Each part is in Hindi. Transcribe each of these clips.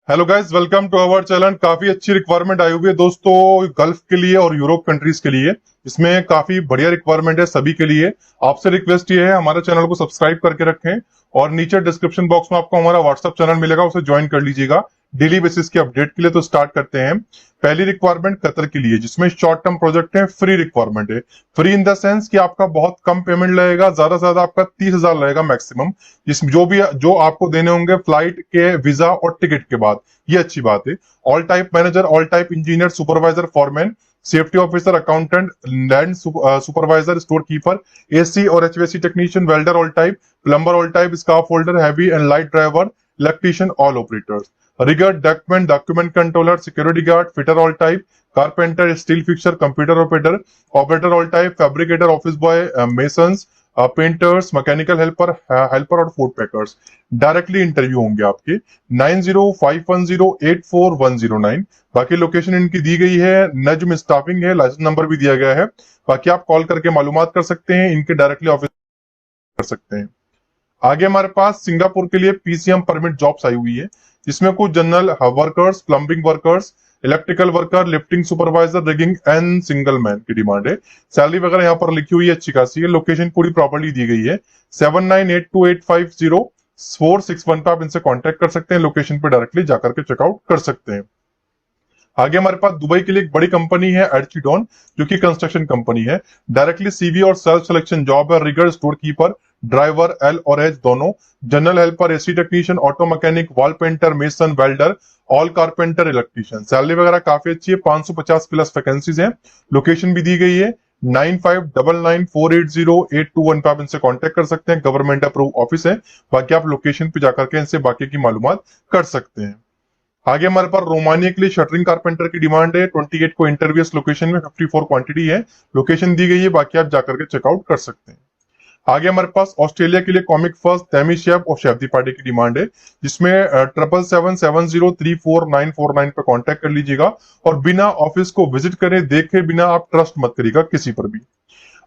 Hello guys, welcome to our channel. काफी अच्छी रिक्वायरमेंट आई हुई है दोस्तों, गल्फ के लिए और यूरोप कंट्रीज के लिए। इसमें काफी बढ़िया रिक्वायरमेंट है सभी के लिए। आपसे रिक्वेस्ट ये है, हमारे चैनल को सब्सक्राइब करके रखें और नीचे डिस्क्रिप्शन बॉक्स में आपको हमारा व्हाट्सएप चैनल मिलेगा, उसे ज्वाइन कर लीजिएगा डेली बेसिस की अपडेट के लिए। तो स्टार्ट करते हैं। पहली रिक्वायरमेंट कतर के लिए, जिसमें शॉर्ट टर्म प्रोजेक्ट है, फ्री रिक्वायरमेंट है। फ्री इन द सेंस कि आपका बहुत कम पेमेंट लगेगा, ज्यादा से ज्यादा आपका 30,000 लगेगा मैक्सिमम। जिसमें जो आपको देने होंगे फ्लाइट के, वीजा और टिकट के बाद। ये अच्छी बात है। All type manager, all type engineer, supervisor, foreman, safety officer, accountant, land supervisor, store keeper, AC और HVAC technician, welder all type, plumber all type, scaffolder, heavy and light driver, electrician, all operators, rigger, document, document controller, security guard, fitter all type, carpenter, steel fixer, computer operator, operator all type, fabricator, office boy, masons, painters, mechanical helper, helper और फूड पैकर्स। डायरेक्टली इंटरव्यू होंगे आपके। 9051084109। बाकी लोकेशन इनकी दी गई है, नज्म स्टाफिंग है, लाइसेंस नंबर भी दिया गया है। बाकी आप कॉल करके मालूमात कर सकते हैं, इनके डायरेक्टली ऑफिस कर सकते हैं। आगे हमारे पास सिंगापुर के लिए पीसीएम परमिट जॉब्स आई हुई है, जिसमें कुछ general workers, plumbing workers, electrical worker, lifting supervisor, rigging and single man की डिमांड है। सैलरी वगैरह यहाँ पर लिखी हुई है, अच्छी खासी है। लोकेशन पूरी प्रॉपर्ली दी गई है। 7982850461 पे आप इनसे कांटेक्ट कर सकते हैं। लोकेशन पे डायरेक्टली जाकर के चेकआउट कर सकते हैं। आगे हमारे पास दुबई के लिए एक बड़ी कंपनी है एडचिडॉन, जो कि कंस्ट्रक्शन कंपनी है। डायरेक्टली सीवी और सेल्फ सिलेक्शन जॉब है। Rigger, store keeper, driver, L और एच दोनों, general helper, AC technician, auto mechanic, wall painter, mason, welder, all carpenter, electrician. Salary वगैरह काफी अच्छी है, 550 प्लस वैकेंसीज है। लोकेशन भी दी गई है। 9599480821 पे आप इनसे कांटेक्ट कर सकते हैं। गवर्नमेंट अप्रूव ऑफिस है। बाकी आप लोकेशन पे जाकर के इनसे बाकी की मालूमात कर सकते हैं। आगे हमारे पास रोमानिया के लिए शटरिंग कारपेंटर की डिमांड है। 28 को इंटरव्यू लोकेशन में, 54 क्वांटिटी है। लोकेशन दी गई है, बाकी आप जाकर के चेकआउट कर सकते हैं। आगे हमारे पास ऑस्ट्रेलिया के लिए कॉमिक फर्स्ट, तैमी शेफ और शेफ पार्टी की डिमांड है, जिसमें 7777034949 पे कांटेक्ट कर लीजिएगा और बिना ऑफिस को विजिट करे देखे बिना आप ट्रस्ट मत करिएगा किसी पर भी।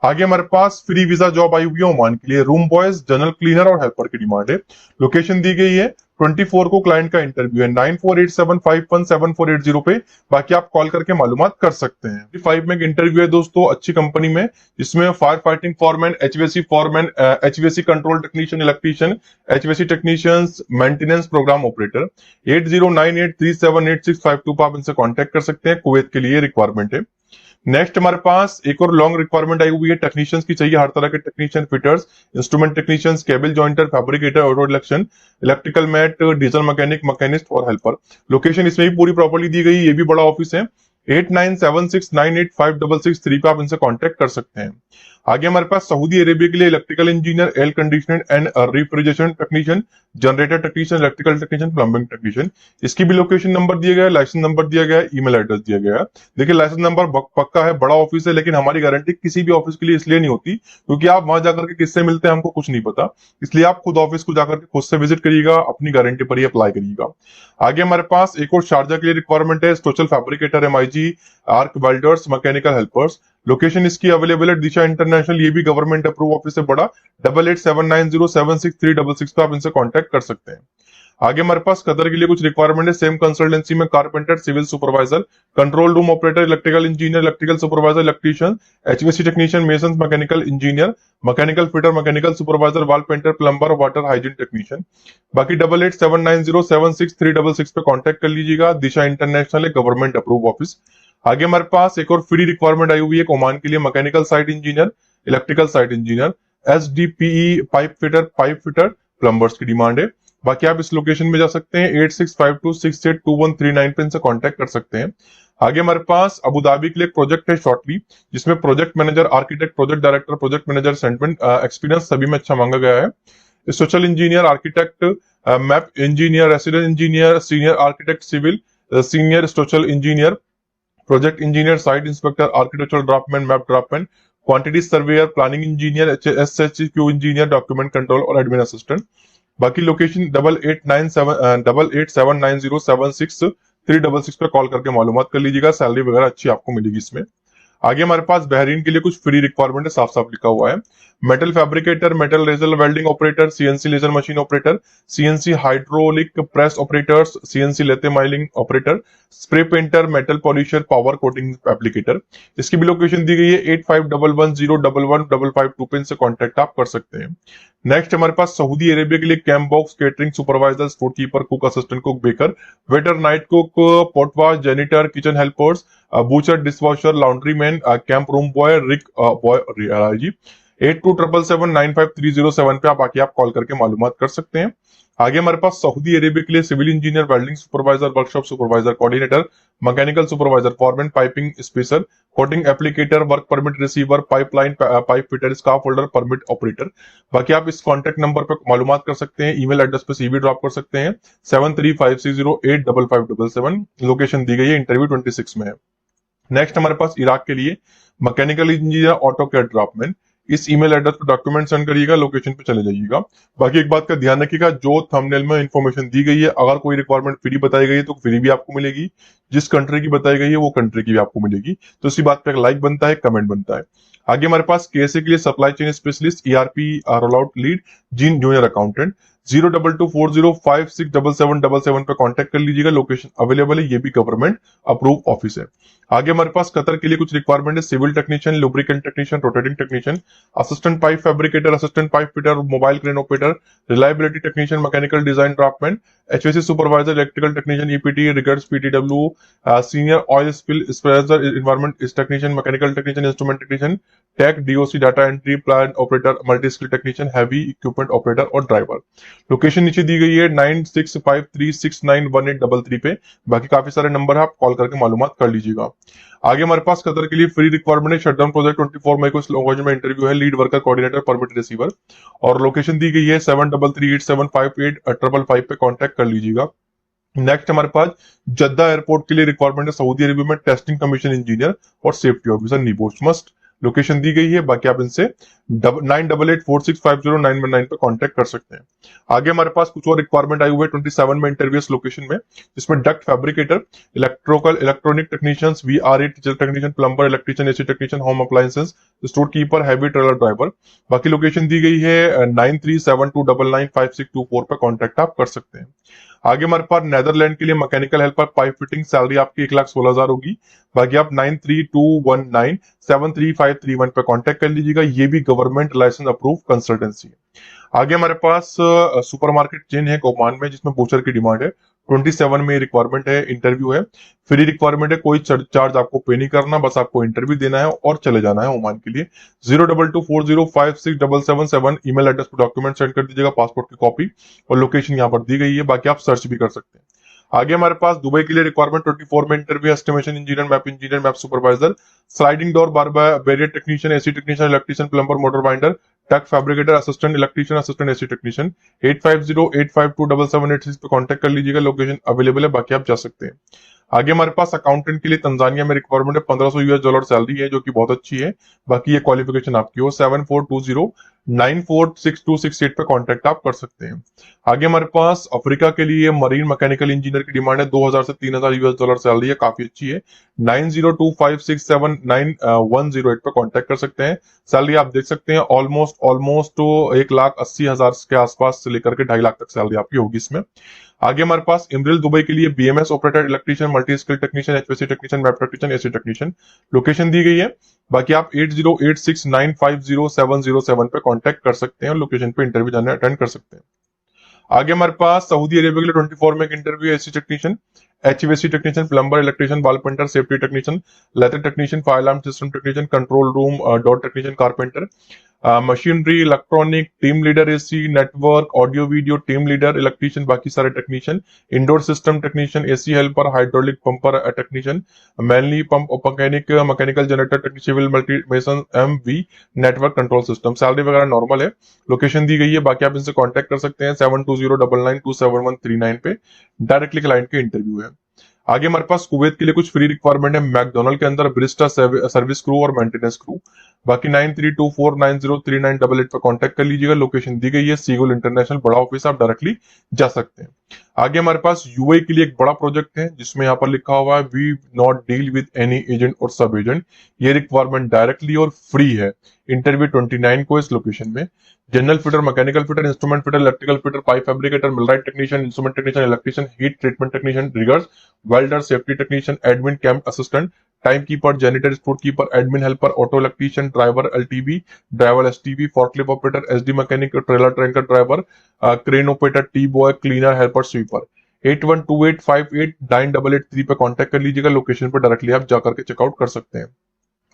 आगे हमारे पास फ्री वीजा जॉब आई हुई है ओमान के लिए। रूम बॉयज, जनरल क्लीनर और हेल्पर की डिमांड है। लोकेशन दी गई है। 24 को क्लाइंट का इंटरव्यू है। 9487517480 पे। बाकी आप कॉल करके मालूमात कर सकते हैं। 5 में एक इंटरव्यू है दोस्तों, अच्छी कंपनी में, जिसमें fire fighting foreman, HVAC foreman, HVAC control technician, electrician, HVAC technicians, maintenance program operator. 8098378652 पर आप इनसे कॉन्टेक्ट कर सकते हैं। कुवैत के लिए रिक्वायरमेंट है। नेक्स्ट हमारे पास एक और लॉन्ग रिक्वायरमेंट आई हुई है। टेक्नीशियंस की चाहिए, हर तरह के technician, fitters, instrument technicians, cable jointer, fabricator, auto election, electrical mat, diesel mechanic, machinist और हेल्पर। लोकेशन इसमें भी पूरी प्रॉपर्ली दी गई है, ये भी बड़ा ऑफिस है। 8976985663 पे आप इनसे कांटेक्ट कर सकते हैं। आगे हमारे पास सऊदी अरेबिया के लिए electrical engineer, air conditioner and refrigeration technician, generator technician, electrical technician, plumbing technician. इसकी भी लोकेशन नंबर दिया गया है, लाइसेंस नंबर दिया गया है, ईमेल एड्रेस दिया गया है। देखिए लाइसेंस नंबर पक्का है, बड़ा ऑफिस है, लेकिन हमारी गारंटी किसी भी ऑफिस के लिए इसलिए नहीं होती क्योंकि आप वहां जाकर के किससे मिलते हैं हमको कुछ नहीं पता। इसलिए आप खुद ऑफिस को जाकर के खुद से विजिट करिएगा, अपनी गारंटी पर ही अप्लाई करिएगा। आगे हमारे पास एक और शारजा के लिए रिक्वायरमेंट है। स्टोचल fabricator, MIG, arc welders, mechanical helpers. Location इसकी अवेलेबल है दिशा इंटरनेशनल, ये भी गवर्नमेंट अप्रूव ऑफिस से बड़ा। 8879076366 पे आप इनसे कांटेक्ट कर सकते हैं। आगे हमारे पास कतर के लिए कुछ रिक्वायरमेंट है सेम कंसल्टेंसी में। Carpenter, civil supervisor, control room operator, electrical engineer, electrical supervisor, electrician, HVAC technician, mason, mechanical engineer, mechanical fitter, mechanical supervisor, wall painter, plumber, water hygiene technician. बाकी 8879076366 पे कांटेक्ट कर लीजिएगा। दिशा इंटरनेशनल है, गवर्नमेंट अप्रूव ऑफिस। आगे हमारे पास एक और फ्री रिक्वायरमेंट आई हुई है ओमान के लिए। Mechanical site engineer, electrical site engineer, SDPE pipe fitter, plumbers की डिमांड है। बाकी आप इस लोकेशन में जा सकते हैं। 8652682139 पे इनसे कांटेक्ट कर सकते हैं। आगे हमारे पास अबू धाबी के लिए एक प्रोजेक्ट है शॉर्टली, जिसमें project manager, architect, project director, project manager, सेंटमेंट एक्सपीरियंस सभी में अच्छा मांगा गया है। Social engineer, architect, map engineer, resident engineer, senior architect civil, senior social engineer, project engineer, site inspector, architectural draftman, map draftman, quantity surveyor, planning engineer, SHQ engineer, document control और एडमिन असिस्टेंट। बाकी लोकेशन 8879076366 पे कॉल करके मालूमात कर लीजिएगा। सैलरी वगैरह अच्छी आपको मिलेगी इसमें। आगे हमारे पास बहरीन के लिए कुछ फ्री रिक्वायरमेंट है, साफ साफ लिखा हुआ है। Metal fabricator, metal laser welding operator, CNC laser machine operator, CNC hydraulic press operators, CNC lathe milling operator, spray painter, metal polisher, power coating applicator. इसकी भी लोकेशन दी गई है 8511011552 पे, इनसे कॉन्टेक्ट आप कर सकते हैं। नेक्स्ट हमारे पास सऊदी अरेबिया के लिए camp boss, catering supervisor, store keeper, cook, assistant cook, baker, waiter, night cook, potwash, janitor, kitchen helpers, butcher, dishwasher, laundry man, camp room boy, रिक बॉय जी। 8277795307 पे आप आके आप कॉल करके मालूमात कर सकते हैं। आगे हमारे पास सऊदी अरेबिया के लिए civil engineer, welding supervisor, workshop supervisor, coordinator, mechanical supervisor, foreman, piping spacer, coating applicator, work permit receiver, pipeline pipe fitter, scaffolder, permit operator. बाकी आप इस कॉन्टेक्ट नंबर पर मालूमात कर सकते हैं, ईमेल एड्रेस पे सीवी ड्रॉप कर सकते हैं 7356085577। लोकेशन दी गई है, इंटरव्यू 26 में है। नेक्स्ट हमारे पास इराक के लिए mechanical engineer, AutoCAD draftman. इस ईमेल एड्रेस पर डॉक्यूमेंट सेंड करिएगा, लोकेशन पे चले जाइएगा। बाकी एक बात का ध्यान रखिएगा, जो थंबनेल में इंफॉर्मेशन दी गई है, अगर कोई रिक्वायरमेंट फ्री बताई गई है तो फ्री भी आपको मिलेगी, जिस कंट्री की बताई गई है वो कंट्री की भी आपको मिलेगी। तो इसी बात पे एक लाइक बनता है, कमेंट बनता है। आगे हमारे पास केएसए के लिए supply chain specialist, ERP roll out lead, gene junior accountant. 022405677777 पे कांटेक्ट कर लीजिएगा, लोकेशन अवेलेबल है, ये भी गवर्नमेंट अप्रूव ऑफिस है। आगे हमारे पास कतर के लिए कुछ रिक्वायरमेंट है, civil technician, lubricant technician, rotating technician, assistant pipe fabricator, assistant pipe fitter, mobile crane operator, reliability technician, mechanical design draftman, HVC supervisor, electrical technician, EPT, riggers, PTW, senior oil spill स्पेशर, environment technician, mechanical technician, instrument technician, tech, DOC, data entry, plant operator, multi skill technician, heavy equipment operator और ड्राइवर। लोकेशन नीचे दी गई है 9653691833 पे। बाकी काफी सारे नंबर है, आप कॉल करके मालूमात कर लीजिएगा। आगे हमारे पास कतर के लिए फ्री रिक्वायरमेंट है, शटडाउन प्रोजेक्ट 24 मई को इस लैंग्वेज में इंटरव्यू है, lead worker, coordinator, permit receiver. और लोकेशन दी गई है 7338758555 पे कांटेक्ट कर लीजिएगा। नेक्स्ट हमारे पास जद्दा एयरपोर्ट के लिए रिक्वायरमेंट है, सऊदी अरेबिया में टेस्टिंग कमीशन इंजीनियर और सेफ्टी ऑफिसर, नीबोच मस्ट। लोकेशन दी गई है, बाकी आप इनसे 9884650919 पे कांटेक्ट कर सकते हैं। आगे हमारे पास कुछ और रिक्वायरमेंट आई हुई है 27 में इंटरव्यूस लोकेशन में, जिसमें duct fabricator, electronic technicians, VRA technician, plumber, electrician, AC technician, home appliances, store keeper, heavy trailer driver. बाकी लोकेशन दी गई है 9372995624 पे कांटेक्ट आप कर सकते हैं। आगे हमारे पास नेदरलैंड के लिए mechanical helper, pipe fitting, salary आपकी 1,16,000 होगी। बाकी आप 9321973531 पे कांटेक्ट कर लीजिएगा, ये भी गवर्नमेंट लाइसेंस अप्रूव कंसल्टेंसी है। आगे हमारे पास सुपरमार्केट चेन है ओमान में, जिसमें बूचर की डिमांड है, 27 में रिक्वायरमेंट है, इंटरव्यू है, फ्री रिक्वायरमेंट है, कोई चार्ज आपको पे नहीं करना, बस आपको इंटरव्यू देना है और चले जाना है ओमान के लिए। 0224056777 ईमेल एड्रेस पर डॉक्यूमेंट सेंड कर दीजिएगा, पासपोर्ट की कॉपी, और लोकेशन यहाँ पर दी गई है, बाकी आप सर्च भी कर सकते हैं। आगे हमारे पास दुबई के लिए रिक्वायरमेंट 24 में interview, estimation engineer, map supervisor, sliding door, barrier technician, AC technician, electrician, plumber, motor binder, टक fabricator, assistant electrician, assistant AC technician. 8508527786 पे कांटेक्ट कर लीजिएगा, लोकेशन अवेलेबल है, बाकी आप जा सकते हैं। आगे हमारे पास अकाउंटेंट के लिए तंजानिया में रिक्वायरमेंट है, $1500 सैलरी है, जो कि बहुत अच्छी है। बाकी ये क्वालिफिकेशन आपकी हो, 7420946268 पे कांटेक्ट आप कर सकते हैं। आगे हमारे पास अफ्रीका के लिए मरीन मैकेनिकल इंजीनियर की डिमांड है, $2000 से $3000 सैलरी है, काफी अच्छी है। 9025679108 पे कांटेक्ट कर सकते हैं। सैलरी आप देख सकते हैं ऑलमोस्ट 1,80,000 के आसपास से लेकर के 2.5 लाख तक सैलरी आपकी होगी इसमें। आगे हमारे पास इमरिल दुबई के लिए BMS operator, electrician, multi skill technician, HVC technician, map technician, AC technician. Location दी गई है, बाकी आप 8086950707 पे कांटेक्ट कर सकते हैं और लोकेशन पे इंटरव्यू जाने अटेंड कर सकते हैं। आगे हमारे पास सऊदी अरेबिया के लिए 24 में एक interview, AC technician, HVAC technician, plumber, electrician, बाल painter, safety technician, leather technician, fire alarm system technician, control room door technician, carpenter, machinery, electronic, team leader, AC, network, audio video, team leader, electrician, बाकी सारे technician, indoor system technician, AC helper, hydraulic pumper technician, mainly pump mechanical generator technician, civil मल्टीमेशन, MV, network control system. Salary वगैरह नॉर्मल है, लोकेशन दी गई है, बाकी आप इनसे कॉन्टेक्ट कर सकते हैं 7209927139 पे। डायरेक्टली क्लाइंट के इंटरव्यू है। आगे हमारे पास कुवैत के लिए कुछ फ्री रिक्वायरमेंट है, मैकडोनल्ड के अंदर ब्रिस्टा सर्विस क्रू और मेंटेनेंस क्रू। बाकी 9324903988 पर कांटेक्ट कर लीजिएगा, लोकेशन दी गई है, सीगुल इंटरनेशनल बड़ा ऑफिस, आप डायरेक्टली जा सकते हैं। आगे हमारे पास यूआई के लिए एक बड़ा प्रोजेक्ट है जिसमें यहाँ पर लिखा हुआ है we not deal with any agent और सब एजेंट। ये रिक्वायरमेंट डायरेक्टली और फ्री है। इंटरव्यू 29 को इस लोकेशन में। General fitter, mechanical fitter, instrument fitter, electrical fitter, pipe fabricator, millwright technician, instrument technician, electrician, heat treatment technician, riggers, welder, safety technician, admin, camp assistant, time keeper, janitor, store keeper, admin helper, auto electrician, driver LTB, driver STB, forklift operator, SD mechanic, trailer tracker driver, crane operator, T boy, cleaner, helper, sweeper. 8128589883 पे कांटेक्ट कर लीजिएगा। लोकेशन पर डायरेक्टली आप जाकर के चेकआउट कर सकते हैं।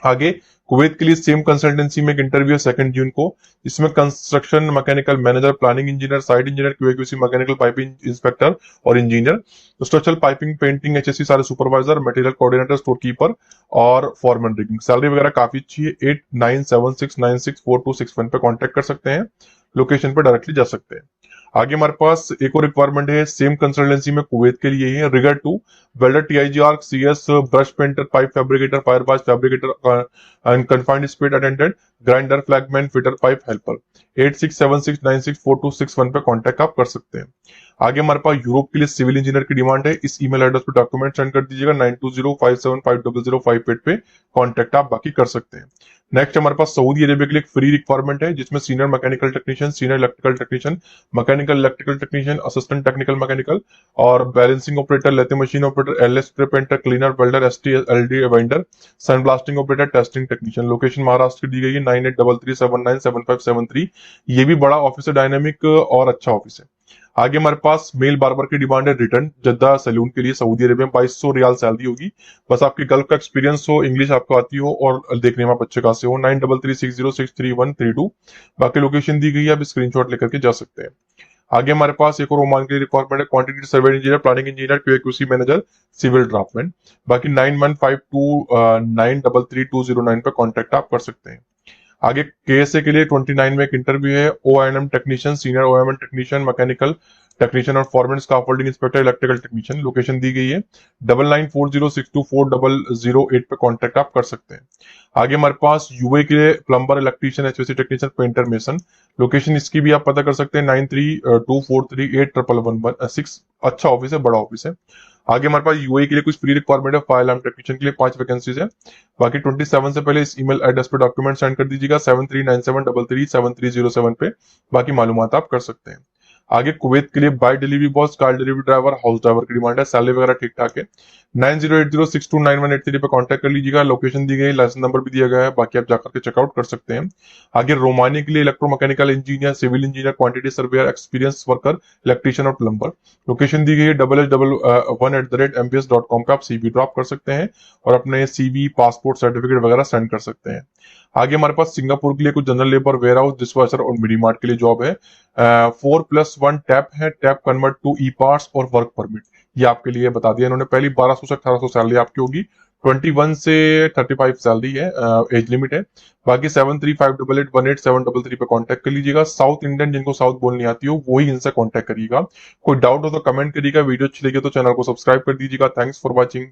आगे कुवैत के लिए सेम कंसल्टेंसी में एक इंटरव्यू है 2 जून को। इसमें construction mechanical manager, planning engineer, site engineer, QAQC, mechanical piping inspector और engineer, structural piping, painting, HSC सारे supervisor, material coordinator, store keeper और फॉरमैन रिगिंग। सैलरी वगैरह काफी अच्छी है। 8976964261 पे कांटेक्ट कर सकते हैं। लोकेशन पे डायरेक्टली जा सकते हैं। आगे हमारे पास एक और रिक्वायरमेंट है सेम कंसल्टेंसी में कुवैत के लिए है। Rigger 2, welder, TIGR, CS, brush painter, pipe fabricator, फायरबाज fabricator and confined speed attendant, grinder, flagman, fitter, pipe helper. 8676964261 पे कांटेक्ट आप कर सकते हैं। आगे हमारे पास यूरोप के लिए सिविल इंजीनियर की डिमांड है। इस ईमेल एड्रेस पे डॉक्यूमेंट सेंड कर दीजिएगा। 9205750058 पे कांटेक्ट आप बाकी कर सकते हैं। नेक्स्ट हमारे पास सऊदी अरेबिया के लिए एक फ्री रिक्वायरमेंट है जिसमें senior mechanical technician, senior electrical technician, mechanical electrical technician, assistant technical mechanical और balancing operator, lathe machine operator, LS painter, cleaner, welder, ST LD vendor, sand blasting operator, testing technician. Location Maharashtra की दी गई है 9833797573। ये भी बड़ा ऑफिस है, डायनेमिक और अच्छा ऑफिस है। आगे हमारे पास मेल बार्बर की डिमांड है रिटर्न जद्दा सैलून के लिए सऊदी अरेबिया में। 2200 रियाल सैलरी होगी। बस आपकी गल्फ का एक्सपीरियंस हो, इंग्लिश आपको आती हो और देखने में आप अच्छे खासे हो। 9336063132। बाकी लोकेशन दी गई है, आप स्क्रीनशॉट लेकर के जा सकते हैं। आगे हमारे पास एक और ओमान के लिए रिक्वायरमेंट है quantity survey engineer, planning engineer, QAQC manager, civil draftman. बाकी 9152933209 पे कांटेक्ट आप कर सकते हैं। आगे केएसए के लिए 29 में एक इंटरव्यू है। ONM technician, senior ONM technician, mechanical technician और foreman scaffolding inspector, electrical technician. Location दी गई है 9940624008 पे कांटेक्ट आप कर सकते हैं। आगे हमारे पास यूए के लिए plumber, electrician, HVAC technician, painter, mason. Location इसकी भी आप पता कर सकते हैं 9324381116। अच्छा ऑफिस है, बड़ा ऑफिस है। आगे हमारे पास यूएई के लिए कुछ फ्री रिक्वायरमेंट है। फायर अलार्म टेक्नीशियन के लिए 5 वैकेंसीज है। बाकी 27 से पहले इस ईमेल एड्रेस पे डॉक्यूमेंट सेंड कर दीजिएगा 7397337307 पे। बाकी मालूमात आप कर सकते हैं। आगे कुवैत के लिए bike delivery boys, car delivery driver, house driver की डिमांड है। सैलरी वगैरह ठीक ठाक है। 9080629183 पे कांटेक्ट कर लीजिएगा। लोकेशन दी गई, लाइसेंस नंबर भी दिया गया है। बाकी आप जाकर के चेकआउट कर सकते हैं। आगे रोमानिया के लिए electromechanical engineer, civil engineer, quantity surveyor, experience worker, electrician और प्लम्बर। लोकेशन दी गई है 111@mbs.com पे आप सीवी ड्रॉप कर सकते हैं और अपने सीवी, पासपोर्ट, सर्टिफिकेट वगैरह सेंड कर सकते हैं। आगे हमारे पास सिंगापुर के लिए कुछ general labour, warehouse, dispatcher और मिडी मार्ट के लिए जॉब है। 4+1 टैप है। Tap convert to E parts और वर्क परमिट, ये आपके लिए बता दिया इन्होंने। पहली 1200 से 1800 सैलरी आपकी होगी। 21 से 35 सैलरी है, एज लिमिट है। बाकी 7358818733 पे कांटेक्ट कर लीजिएगा। साउथ इंडियन जिनको साउथ बोलनी आती हो वही इनसे कांटेक्ट करिएगा। कोई डाउट हो तो कमेंट करिएगा। वीडियो अच्छी लगी तो चैनल को सब्सक्राइब कर दीजिएगा। Thanks for watching.